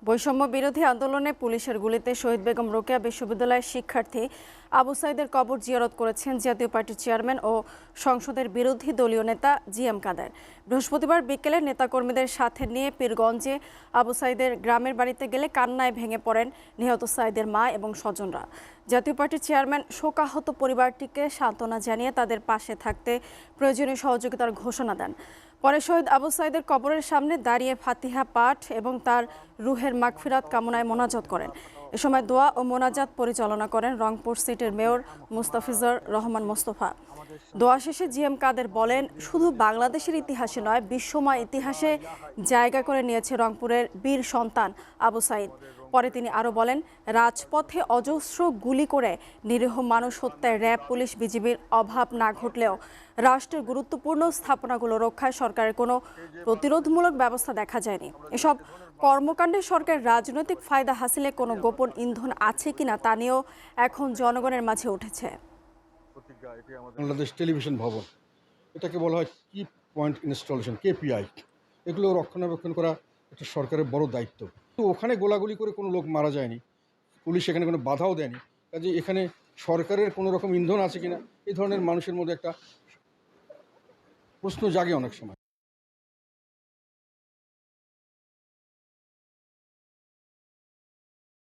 বৈষম্য বিরোধী আন্দোলনে পুলিশের গুলিতে শহীদ বেগম রোকেয়া বিশ্ববিদ্যালয়ের শিক্ষার্থী আবু সাইদের কবর জিয়ারত করেছেন জাতীয় পার্টির চেয়ারম্যান ও সংসদের বিরোধী দলীয় নেতা জিএম কাদের। বৃহস্পতিবার বিকেলে নেতাকর্মীদের সাথে নিয়ে পীরগঞ্জে আবু সাইদের গ্রামের বাড়িতে গেলে কান্নায় ভেঙে পড়েন নিহত সাইদের মা এবং স্বজনরা। জাতীয় পার্টির চেয়ারম্যান শোকাহত পরিবারটিকে সান্ত্বনা জানিয়ে তাদের পাশে থাকতে প্রয়োজনীয় সহযোগিতার ঘোষণা দেন। পরে শহীদ আবু সাইদের কবরের সামনে দাঁড়িয়ে ফাতিহা পাঠ এবং তার রুহের মাগফিরাত কামনায় মোনাজাত করেন। এ সময় দোয়া ও মোনাজাত পরিচালনা করেন রংপুর সিটির মেয়র মুস্তাফিজুর রহমান মোস্তফা। দোয়া শেষে জিএম কাদের বলেন, শুধু বাংলাদেশের ইতিহাসে নয়, বিশ্বময় ইতিহাসে জায়গা করে নিয়েছে রংপুরের বীর সন্তান আবু সাইদ। পরে তিনি আরও বলেন, রাজপথে অজস্র গুলি করে নিরীহ মানুষ হত্যায় র্যাব, পুলিশ, বিজিবির অভাব না ঘটলেও রাষ্ট্রের গুরুত্বপূর্ণ স্থাপনাগুলো রক্ষায় সরকারের কোনো প্রতিরোধমূলক ব্যবস্থা দেখা যায়নি। এসব কর্মকাণ্ডে সরকার রাজনৈতিক ফায়দা হাসিলে কোনো গোপন ইন্ধন আছে কিনা তা নিয়েও এখন জনগণের মাঝে উঠেছে। বাংলাদেশ টেলিভিশন ভবন, এটাকে বলা হয় কি পয়েন্ট ইনস্টলেশন, কেপিআই। এগুলো রক্ষণাবেক্ষণ করা একটা সরকারের বড় দায়িত্ব। তো ওখানে গোলাগুলি করে কোনো লোক মারা যায়নি, পুলিশ এখানে কোনো বাধাও দেয়নি। কাজে এখানে সরকারের কোনো রকম ইন্ধন আছে কিনা এই ধরনের মানুষের মধ্যে একটা প্রশ্ন জাগে অনেক সময়।